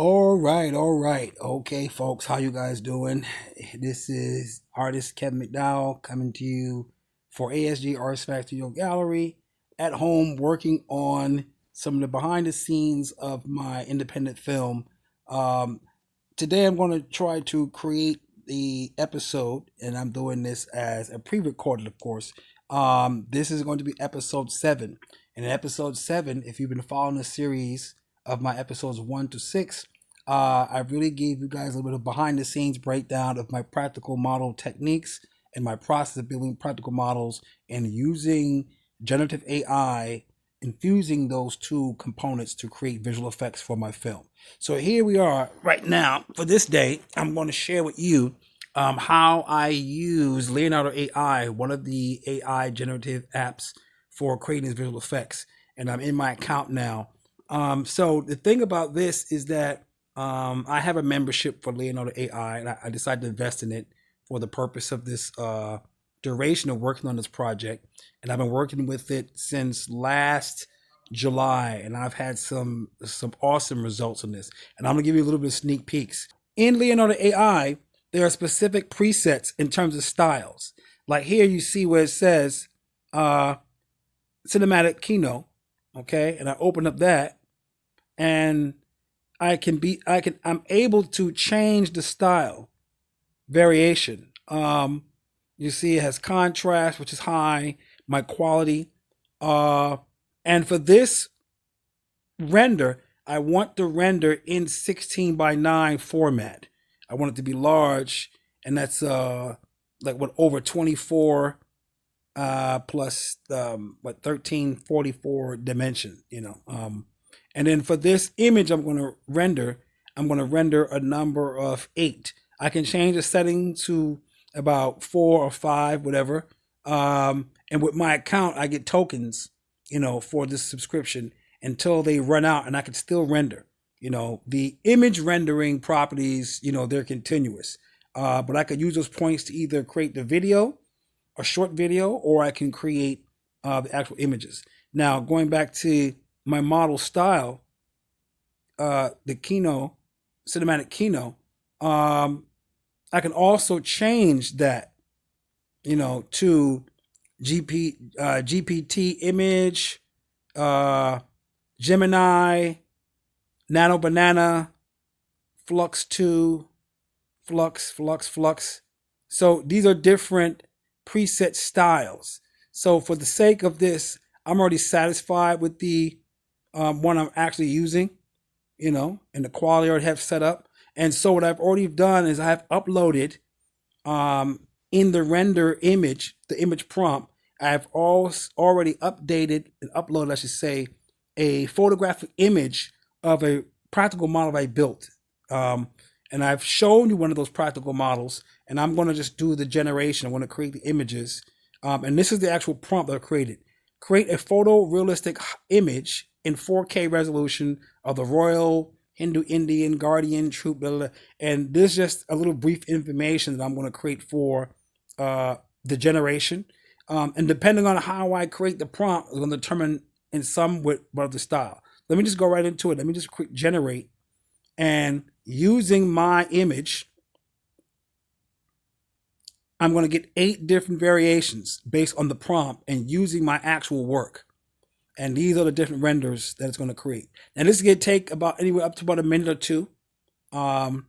All right. Okay, folks, how you guys doing? This is artist Kevin McDowell coming to you for ASG Artizfacts Studio Gallery at home, working on some of the behind the scenes of my independent film. Um, Today, I'm going to try to create the episode, and I'm doing this as a pre-recorded, of course. This is going to be episode 7. And in episode 7, if you've been following the series of my episodes 1 to 6, I really gave you guys a little bit of behind the scenes breakdown of my practical model techniques and my process of building practical models and using generative AI, infusing those two components to create visual effects for my film. So here we are right now. For this day, I'm going to share with you how I use Leonardo AI, one of the AI generative apps for creating these visual effects. And I'm in my account now. So the thing about this is that I have a membership for Leonardo AI, and I decided to invest in it for the purpose of this duration of working on this project. And I've been working with it since last July, and I've had some awesome results on this. And I'm gonna give you a little bit of sneak peeks. In Leonardo AI, there are specific presets in terms of styles. Like here, you see where it says uh, cinematic keynote, okay, and I open up that, and I'm able to change the style variation. You see it has contrast, which is high, my quality. Uh, and for this render, I want the render in 16 by 9 format. I want it to be large, and that's like what over 24 plus 1344 dimension, and then for this image I'm going to render a number of 8. I can change the setting to about 4 or 5, whatever. And with my account, I get tokens, for this subscription until they run out, and I can still render. The image rendering properties, they're continuous. But I could use those points to either create the video, a short video, or I can create the actual images. Now, going back to my model style, the Kino, cinematic Kino, I can also change that, to GPT image, uh, Gemini, Nano Banana, Flux 2, Flux. So these are different preset styles. So for the sake of this, I'm already satisfied with the one I'm actually using, and the quality I already have set up. And so what I've already done is I have uploaded in the render image, the image prompt, I've already updated and uploaded, I should say, a photographic image of a practical model I built. And I've shown you one of those practical models, and I'm going to just do the generation. I want to create the images. And this is the actual prompt that I created. Create a photorealistic image in 4K resolution of the Royal Hindu Indian Guardian Troop, blah, blah, blah. And this is just a little brief information that I'm going to create for the generation. And depending on how I create the prompt, it's going to determine in some what the style. Let me just go right into it. Let me just generate. And using my image, I'm going to get 8 different variations based on the prompt and using my actual work. And these are the different renders that it's going to create. And this is going to take about anywhere up to about a minute or two. And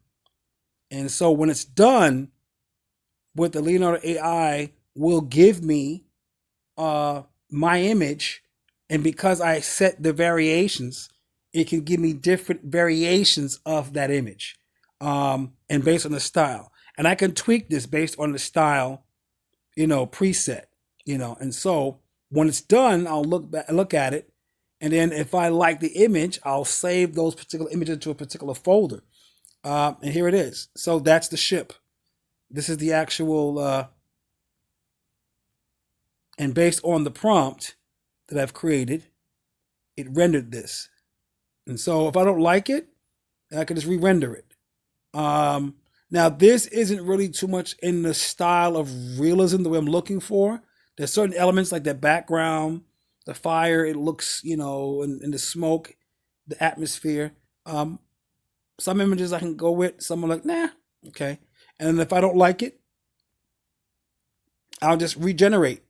so when it's done with the Leonardo AI, will give me my image. And because I set the variations, it can give me different variations of that image, and based on the style. And I can tweak this based on the style, preset, And so when it's done, I'll look at it, and then if I like the image, I'll save those particular images to a particular folder. And here it is. So that's the ship. This is the actual, and based on the prompt that I've created, it rendered this. And so if I don't like it, I can just re-render it. Now, this isn't really too much in the style of realism the way I'm looking for. There's certain elements like that background, the fire, it looks, and the smoke, the atmosphere. Some images I can go with, some are like, nah, okay. And if I don't like it, I'll just regenerate.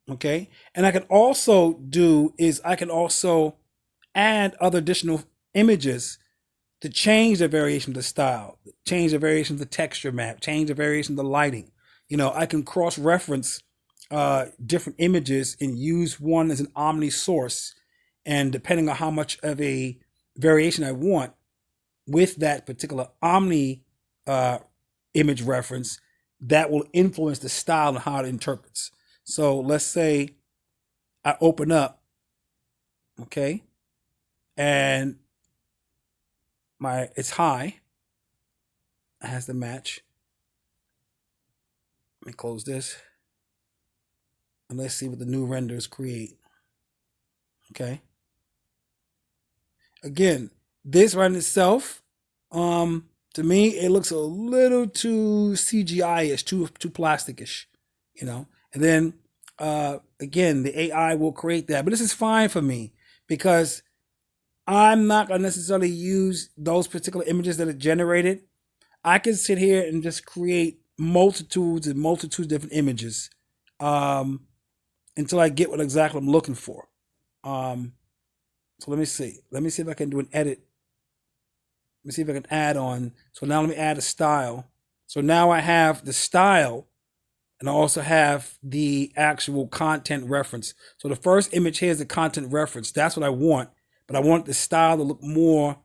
Okay. And I can also do is I can also add other additional images to change the variation of the style, change the variation of the texture map, change the variation of the lighting. I can cross reference different images and use one as an omni source. And depending on how much of a variation I want with that particular omni uh, image reference, that will influence the style and how it interprets. So let's say I open up, okay, and it's high, it has to match. Let me close this and let's see what the new renders create. Okay. Again, this right in itself, to me, it looks a little too CGI-ish, too plastic-ish, you know. And then again, the AI will create that, but this is fine for me because I'm not gonna necessarily use those particular images that are generated. I can sit here and just create multitudes and multitudes of different images um, until I get what exactly I'm looking for. Um, so let me see. Let me see if I can do an edit. Let me see if I can add on. So now let me add a style. So now I have the style and I also have the actual content reference. So the first image here is the content reference. That's what I want. But I want the style to look more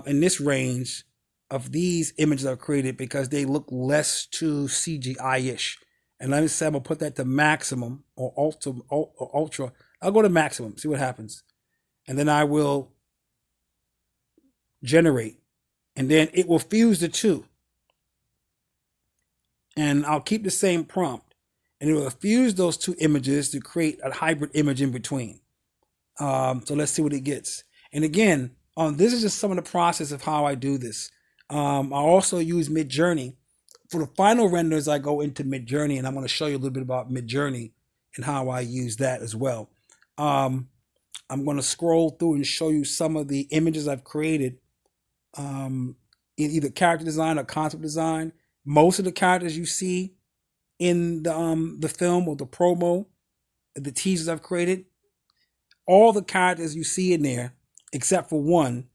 in this range of these images I've created because they look less too CGI-ish. And let me say I'm gonna put that to maximum or ultra. I'll go to maximum, see what happens. And then I will generate. And then it will fuse the two. And I'll keep the same prompt. And it will fuse those two images to create a hybrid image in between. So let's see what it gets. And again, this is just some of the process of how I do this. I also use Mid-Journey. For the final renders, I go into Mid-Journey, and I'm going to show you a little bit about Mid-Journey and how I use that as well. I'm going to scroll through and show you some of the images I've created in either character design or concept design. Most of the characters you see in the film or the promo, the teasers I've created, all the characters you see in there, except for one,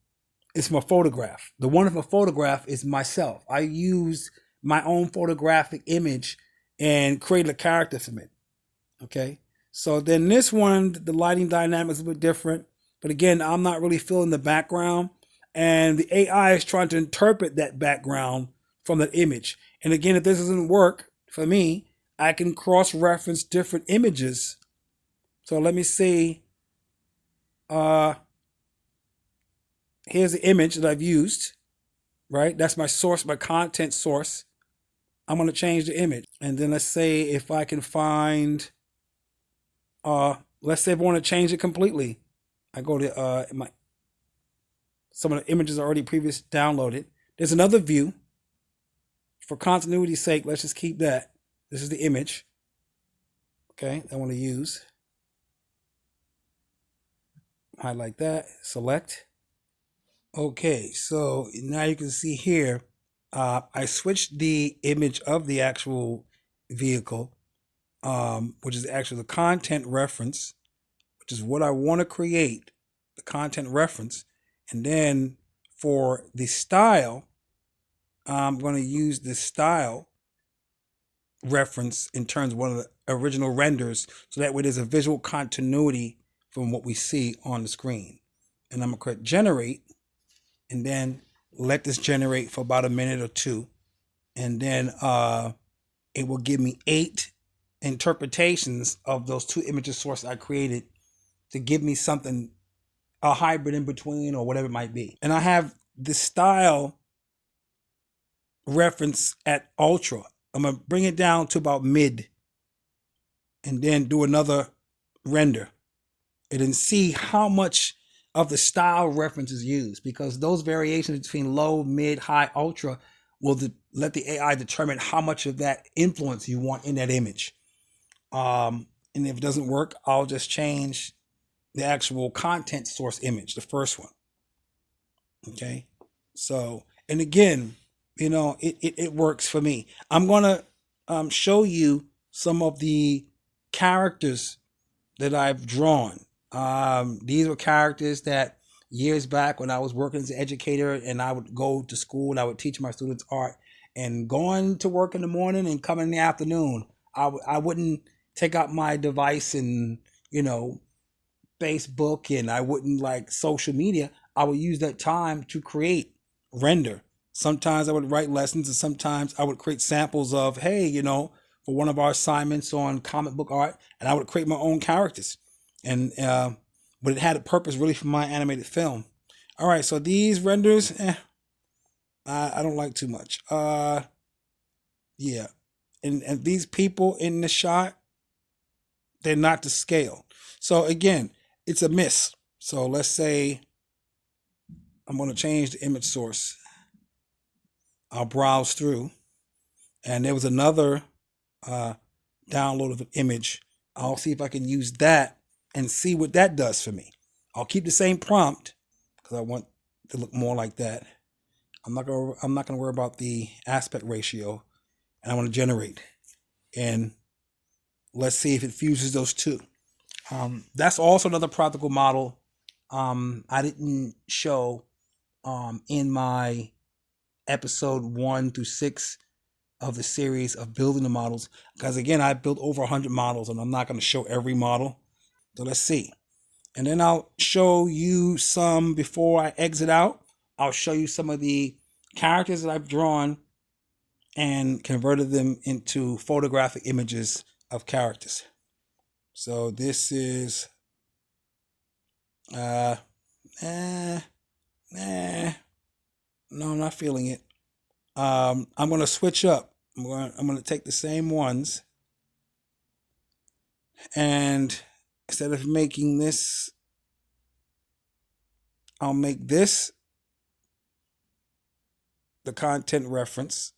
is from a photograph. The one from a photograph is myself. I used my own photographic image and created a character from it. Okay. So then this one, the lighting dynamics is a bit different. But again, I'm not really feeling the background. And the AI is trying to interpret that background from that image. And again, if this doesn't work for me, I can cross-reference different images. So let me see. Here's the image that I've used, right? That's my source, my content source. I'm going to change the image. And then let's say if I can find, let's say if I want to change it completely, I go to some of the images are already previously downloaded. There's another view. For continuity's sake, let's just keep that. This is the image. Okay, I want to use. Highlight that, select. Okay, so now you can see here, I switched the image of the actual vehicle, which is actually the content reference, which is what I want to create, the content reference. And then for the style, I'm going to use the style reference in terms of one of the original renders. So that way there's a visual continuity from what we see on the screen. And I'm going to click generate and then let this generate for about a minute or two. And then it will give me 8 interpretations of those 2 images sources I created to give me something, a hybrid in between or whatever it might be. And I have the style reference at ultra. I'm going to bring it down to about mid and then do another render and then see how much of the style reference is used, because those variations between low, mid, high, ultra will let the AI determine how much of that influence you want in that image. And if it doesn't work, I'll just change the actual content source image, the first one. Okay. So, and again, it works for me. I'm going to show you some of the characters that I've drawn. These were characters that years back when I was working as an educator and I would go to school and I would teach my students art, and going to work in the morning and coming in the afternoon, I wouldn't take out my device and, you know, Facebook, and I wouldn't like social media. I would use that time to create, render. Sometimes I would write lessons, and sometimes I would create samples of, hey, for one of our assignments on comic book art, and I would create my own characters. And but it had a purpose really for my animated film. All right, so these renders, I don't like too much. Yeah, and these people in the shot, they're not to scale. So again, it's a miss. So let's say I'm going to change the image source. I'll browse through, and there was another uh, download of an image. I'll see if I can use that and see what that does for me. I'll keep the same prompt because I want to look more like that. I'm not gonna worry about the aspect ratio, and I want to generate. And let's see if it fuses those two. That's also another practical model I didn't show in my episode 1 through 6 of the series of building the models, because again, I built over 100 models and I'm not going to show every model. So let's see. And then I'll show you some before I exit out. I'll show you some of the characters that I've drawn and converted them into photographic images of characters. So this is no, I'm not feeling it. I'm going to switch up. I'm going to take the same ones, and instead of making this, I'll make this the content reference.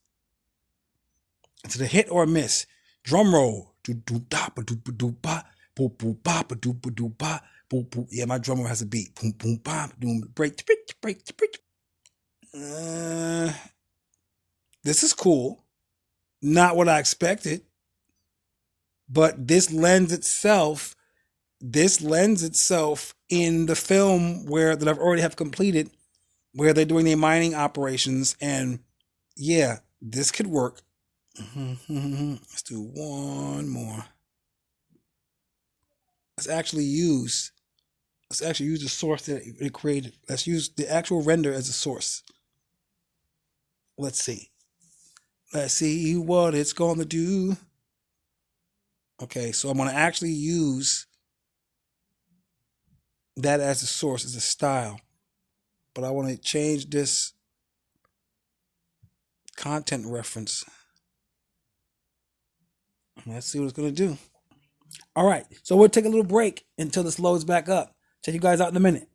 It's a hit or a miss. Drum roll. Yeah, my drum roll has a beat. Boom, boom, bop, boom, break, break, break, break. This is cool. Not what I expected, but this lends itself in the film that I've already have completed, where they're doing their mining operations, and yeah, this could work. Let's do one more. Let's actually use the source that it created. Let's use the actual render as a source. Let's see what it's going to do. Okay, so I'm going to actually use that as a source, as a style. But I want to change this content reference. Let's see what it's going to do. All right, so we'll take a little break until this loads back up. Check you guys out in a minute.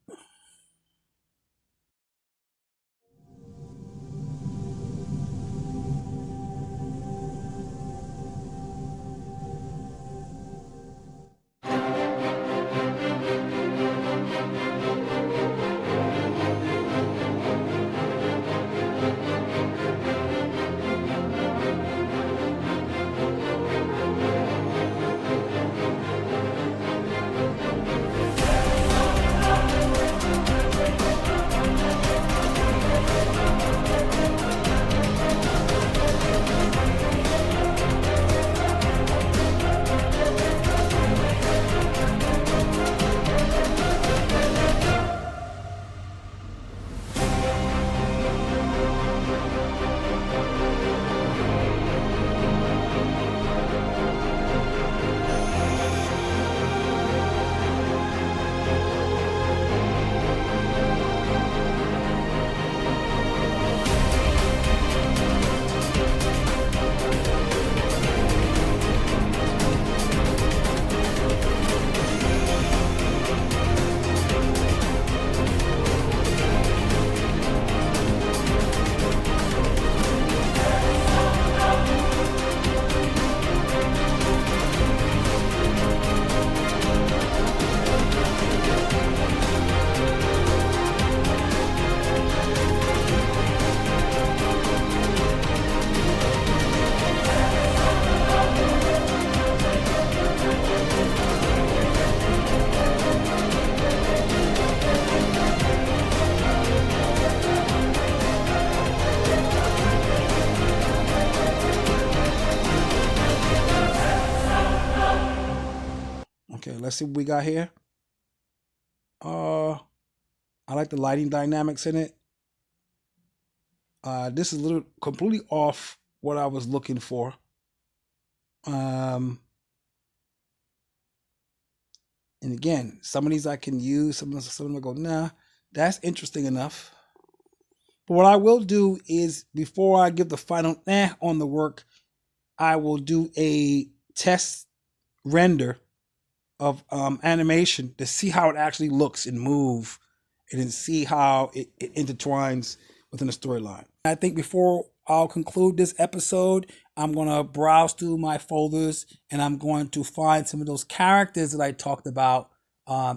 let's see what we got here. I like the lighting dynamics in it. This is a little completely off what I was looking for. Um, and again, some of these I can use. Some of them I go, nah, that's interesting enough. But what I will do is before I give the final on the work, I will do a test render of animation to see how it actually looks and move, and then see how it intertwines within the storyline. I think before I'll conclude this episode, I'm going to browse through my folders and I'm going to find some of those characters that I talked about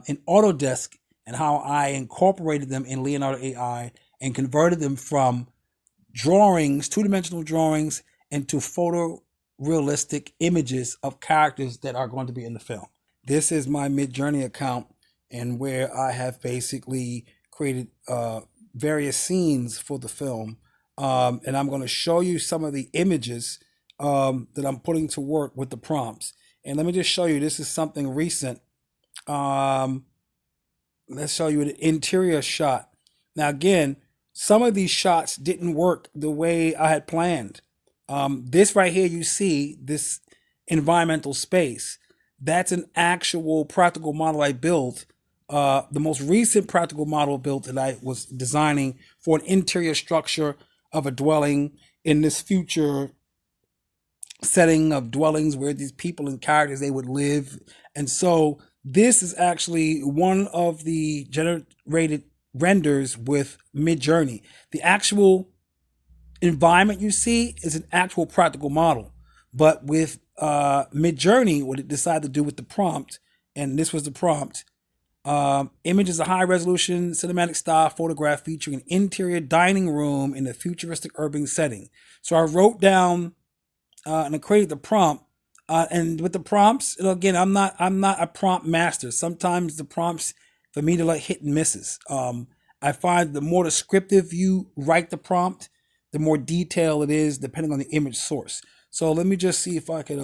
in Autodesk and how I incorporated them in Leonardo AI and converted them from drawings, two-dimensional drawings, into photorealistic images of characters that are going to be in the film. This is my Mid-Journey account, and where I have basically created various scenes for the film. And I'm going to show you some of the images that I'm putting to work with the prompts. And let me just show you, this is something recent. Let's show you an interior shot. Now, again, some of these shots didn't work the way I had planned. This right here, you see this environmental space. That's an actual practical model I built. The most recent practical model built that I was designing for an interior structure of a dwelling in this future setting of dwellings where these people and characters they would live. And so this is actually one of the generated renders with Mid-Journey. The actual environment you see is an actual practical model. But with Mid-Journey, what it decided to do with the prompt, and this was the prompt, image is a high resolution cinematic style photograph featuring an interior dining room in a futuristic urban setting. So I wrote down and I created the prompt. And with the prompts, again, I'm not a prompt master. Sometimes the prompts for me to like hit and misses. I find the more descriptive you write the prompt, the more detail it is, depending on the image source. So let me just see if I could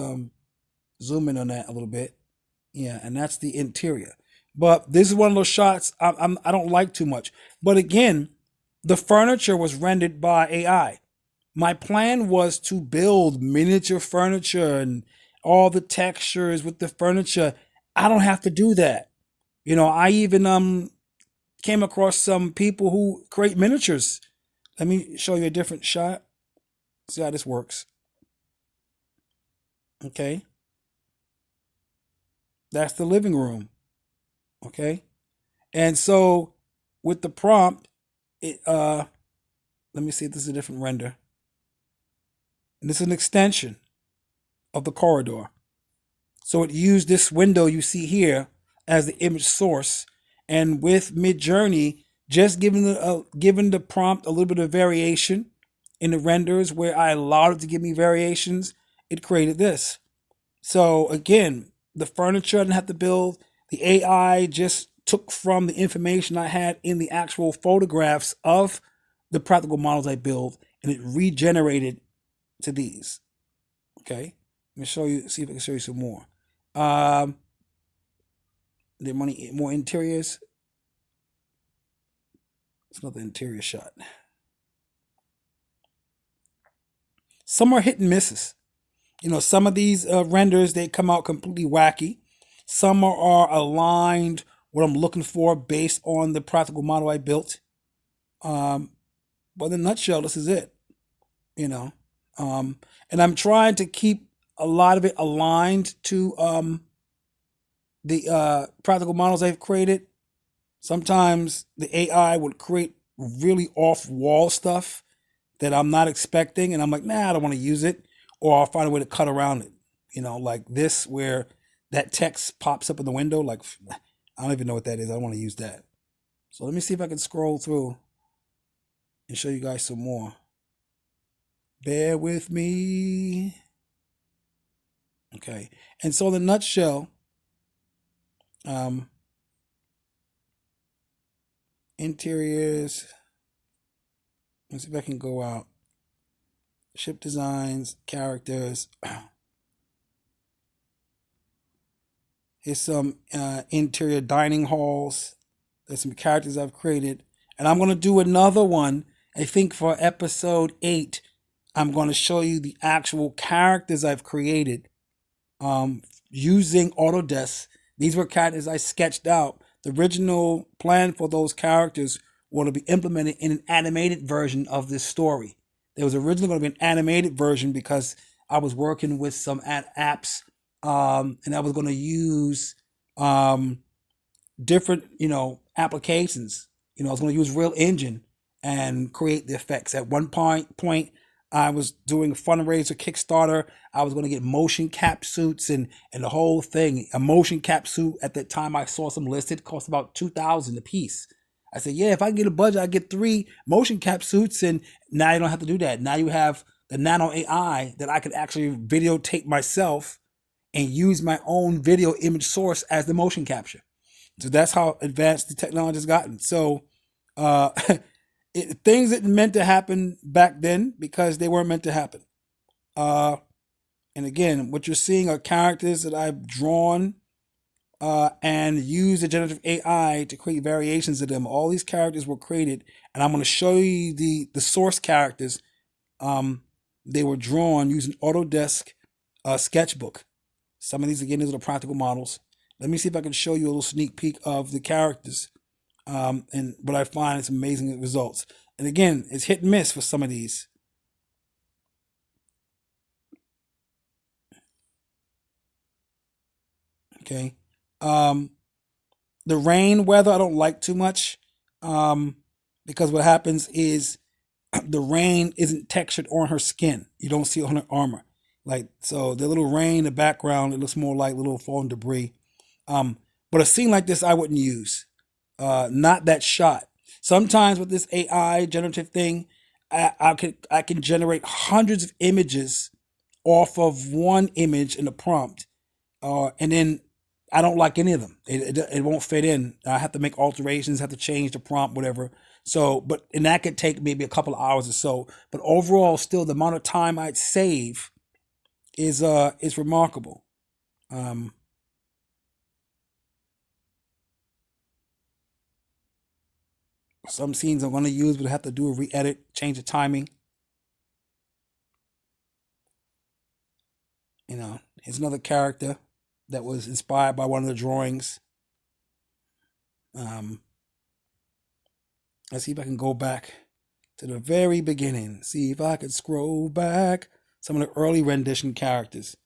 zoom in on that a little bit. Yeah, and that's the interior. But this is one of those shots I don't like too much. But again, the furniture was rendered by AI. My plan was to build miniature furniture and all the textures with the furniture. I don't have to do that. I even came across some people who create miniatures. Let me show you a different shot. See how this works. Okay. That's the living room. Okay. And so with the prompt, let me see if this is a different render. And this is an extension of the corridor. So it used this window you see here as the image source. And with Mid-Journey, just giving the prompt a little bit of variation in the renders where I allowed it to give me variations, it created this. So again, the furniture I didn't have to build. The AI just took from the information I had in the actual photographs of the practical models I built, and it regenerated to these. Okay, let me show you. See if I can show you some more. The more interiors. It's another interior shot. Some are hit and misses. Some of these renders they come out completely wacky. Some are aligned what I'm looking for based on the practical model I built. But in a nutshell, this is it. You know, and I'm trying to keep a lot of it aligned to the practical models I've created. Sometimes the AI would create really off-wall stuff that I'm not expecting, and I'm like, nah, I don't want to use it, or I'll find a way to cut around it. Like this, where that text pops up in the window. Like, I don't even know what that is. I don't want to use that. So let me see if I can scroll through and show you guys some more. Bear with me. Okay, and so in a nutshell, interiors. Let's see if I can go out. Ship designs, characters. Here's some interior dining halls. There's some characters I've created. And I'm going to do another one. I think for episode 8, I'm going to show you the actual characters I've created using Autodesk. These were characters I sketched out. The original plan for those characters were to be implemented in an animated version of this story. There was originally going to be an animated version because I was working with some apps, and I was going to use different, applications. I was going to use Real Engine and create the effects. At one point, I was doing a fundraiser Kickstarter. I was going to get motion cap suits and the whole thing. A motion cap suit at that time I saw some listed cost about $2,000 a piece. I said, yeah, if I get a budget, I get 3 motion cap suits, and now you don't have to do that. Now you have the nano AI that I could actually videotape myself and use my own video image source as the motion capture. So that's how advanced the technology has gotten. So things that meant to happen back then because they weren't meant to happen. And again, what you're seeing are characters that I've drawn and used the generative AI to create variations of them. All these characters were created, and I'm going to show you the source characters. They were drawn using Autodesk Sketchbook. Some of these, again, these are the practical models. Let me see if I can show you a little sneak peek of the characters. And what I find is amazing results. And again, it's hit and miss for some of these. Okay. The rain weather I don't like too much because what happens is the rain isn't textured on her skin. You don't see it on her armor. So the little rain in the background, it looks more like little falling debris. But a scene like this I wouldn't use. Not that shot. Sometimes with this AI generative thing, I can generate hundreds of images off of one image in the prompt, and then I don't like any of them. It won't fit in. I have to make alterations, have to change the prompt, whatever. So, and that could take maybe a couple of hours or so. But overall, still the amount of time I'd save is remarkable. Some scenes I'm going to use, but I have to do a re-edit, change the timing. Here's another character that was inspired by one of the drawings. Let's see if I can go back to the very beginning. See if I can scroll back some of the early rendition characters.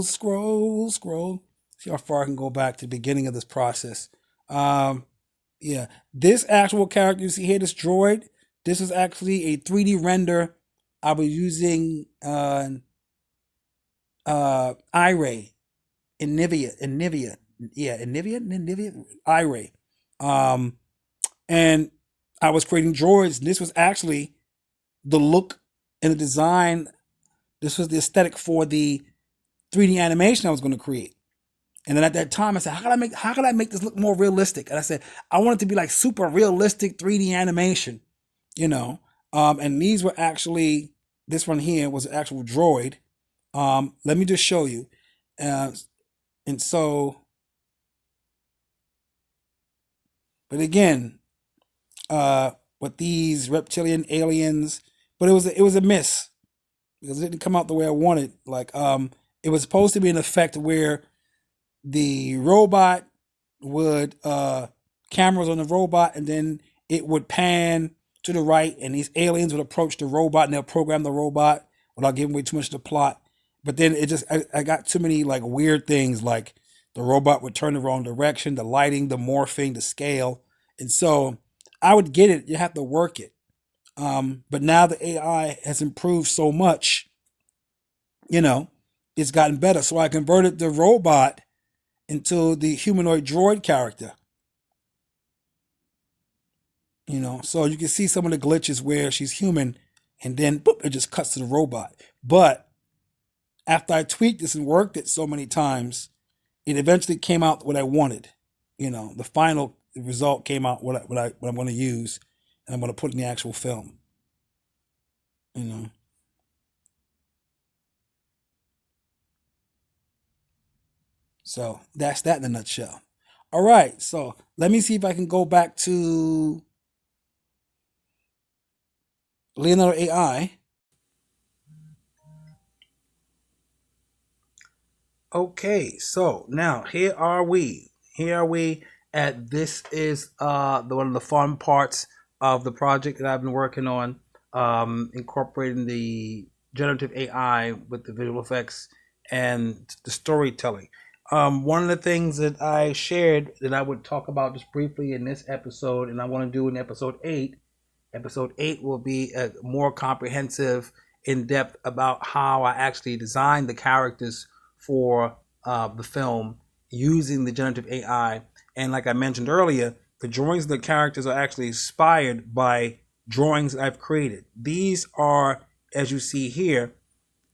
Scroll. See how far I can go back to the beginning of this process. Um, yeah, this actual character you see here, this droid, this is actually a 3D render. I was using iRay, Nivea, iRay, um, and I was creating droids. And this was actually the look and the design. This was the aesthetic for the 3D animation I was going to create. And then at that time, I said, how can I make this look more realistic? And I said, I want it to be like super realistic 3D animation, you know. And these were actually, this one here was an actual droid. Let me just show you. Uh, and so, but again, with these reptilian aliens, but it was a miss because it didn't come out the way I wanted. It was supposed to be an effect where the robot would cameras on the robot, and then it would pan to the right, and these aliens would approach the robot, and they'll program the robot without giving away too much of the plot. But then I got too many like weird things, like the robot would turn the wrong direction, the lighting, the morphing, the scale, and so I would get it. You have to work it. But now the AI has improved so much, you know, it's gotten better. So I converted the robot into the humanoid droid character. So you can see some of the glitches where she's human, and then boop, it just cuts to the robot. But after I tweaked this and worked it so many times, it eventually came out what I wanted. The final result came out what I'm going to use, and I'm going to put in the actual film. You know. So that's that in a nutshell. All right, so let me see if I can go back to Leonardo AI. Okay, so now here are we. Here are we at this is one of the fun parts of the project that I've been working on, incorporating the generative AI with the visual effects and the storytelling. One of the things that I shared that I would talk about just briefly in this episode, and I want to do in episode 8. Episode 8 will be a more comprehensive, in depth about how I actually designed the characters for the film using the generative AI. And like I mentioned earlier, the drawings of the characters are actually inspired by drawings that I've created. These are, as you see here,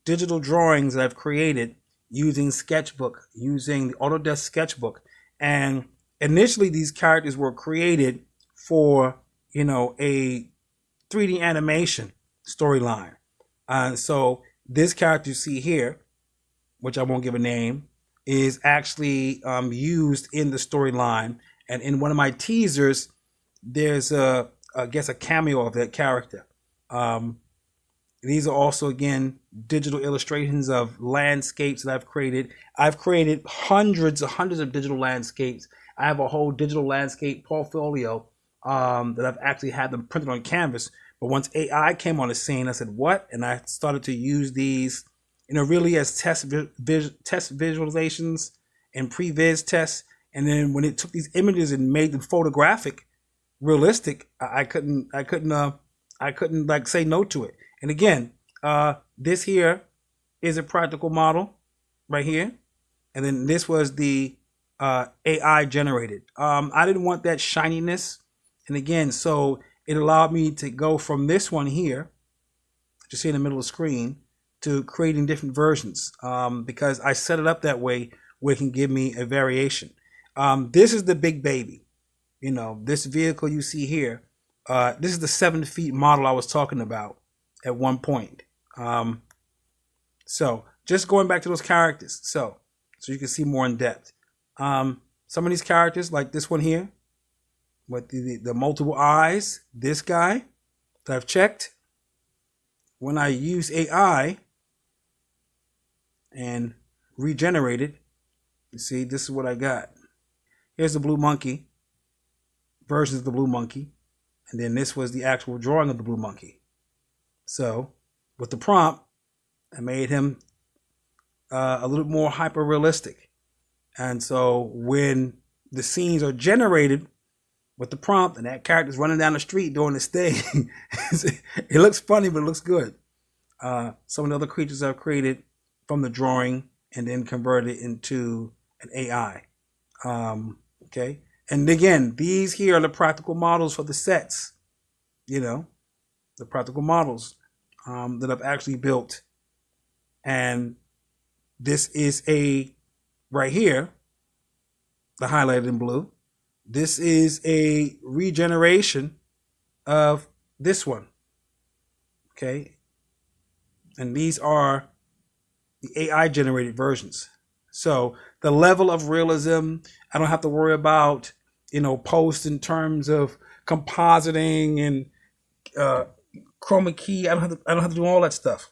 digital drawings that I've created using Sketchbook, using the Autodesk Sketchbook. And initially, these characters were created for, a 3D animation storyline. So this character you see here, which I won't give a name, is actually used in the storyline. And in one of my teasers, there's I guess a cameo of that character. Um, these are also, again, digital illustrations of landscapes that I've created. I've created hundreds of digital landscapes. I have a whole digital landscape portfolio that I've actually had them printed on canvas. But once AI came on the scene, I said, what? And I started to use these, really as test visualizations and previs tests. And then when it took these images and made them photographic, realistic, I couldn't like say no to it. And again, this here is a practical model right here, and then this was the AI generated. I didn't want that shininess, and again, so it allowed me to go from this one here, that you see in the middle of the screen, to creating different versions because I set it up that way where it can give me a variation. This is the big baby. This vehicle you see here, this is the 7 feet model I was talking about at one point. So just going back to those characters, so you can see more in depth. Some of these characters, like this one here, with the multiple eyes, this guy that I've checked, when I use AI and regenerate it, you see, this is what I got. Here's the blue monkey, versions of the blue monkey, and then this was the actual drawing of the blue monkey. So with the prompt, I made him a little more hyper realistic. And so when the scenes are generated with the prompt and that character's running down the street doing this thing, it looks funny, but it looks good. Some of the other creatures I've created from the drawing and then converted it into an AI. Okay. And again, these here are the practical models for the sets, the practical models that I've actually built. And this is right here, the highlighted in blue. This is a regeneration of this one. Okay. And these are the AI generated versions. So the level of realism, I don't have to worry about, post in terms of compositing and chroma key. I don't have to do all that stuff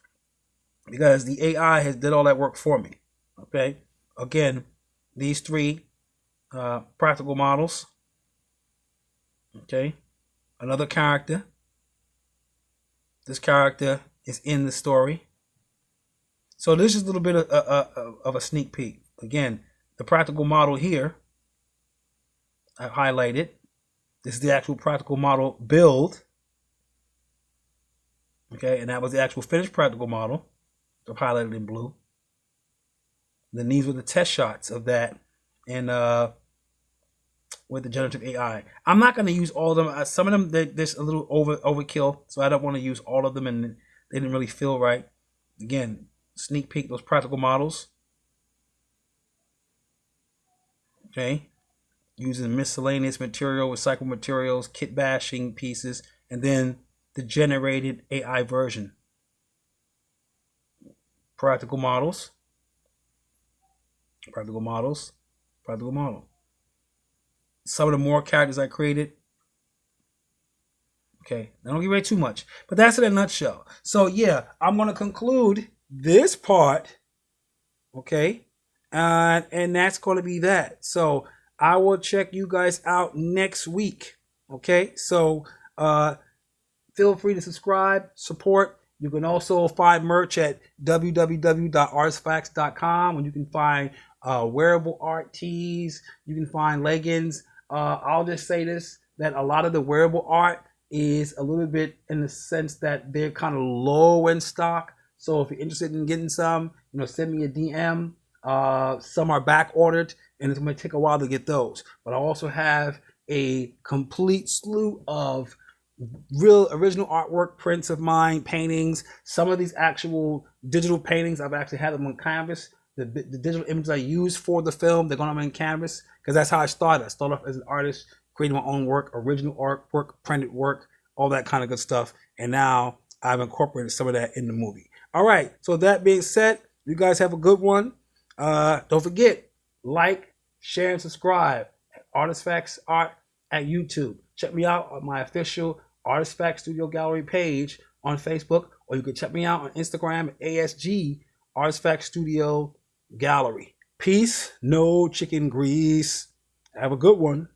because the AI has did all that work for me. Okay. Again, these three practical models. Okay. Another character. This character is in the story. So this is a little bit of a sneak peek. Again, the practical model here, I've highlighted. This is the actual practical model build. Okay, and that was the actual finished practical model. I've highlighted in blue. Then these were the test shots of that and with the generative AI. I'm not going to use all of them. Some of them, there's a little overkill, so I don't want to use all of them, and they didn't really feel right. Again, sneak peek those practical models. Okay, using miscellaneous material, recycled materials, kit bashing pieces, and then the generated AI version. Practical models, practical models, practical model. Some of the more characters I created. Okay, I don't give away too much, but that's in a nutshell. So yeah, I'm going to conclude this part. Okay, and that's going to be that. So I will check you guys out next week. Okay, so feel free to subscribe, support. You can also find merch at www.artizfacts.com, when you can find wearable art tees. You can find leggings. I'll just say this, that a lot of the wearable art is a little bit in the sense that they're kind of low in stock. So if you're interested in getting some, send me a DM. Some are back ordered, and it's going to take a while to get those. But I also have a complete slew of real original artwork, prints of mine, paintings. Some of these actual digital paintings, I've actually had them on canvas. The digital images I use for the film, they're going on canvas, because that's how I started. I started off as an artist, creating my own work, original artwork, printed work, all that kind of good stuff. And now I've incorporated some of that in the movie. All right. So that being said, you guys have a good one. Don't forget, like, share, and subscribe at Artizfacts Art at YouTube. Check me out on my official Artizfacts Studio Gallery page on Facebook, or you can check me out on Instagram at ASG Artizfacts Studio Gallery. Peace, no chicken grease. Have a good one.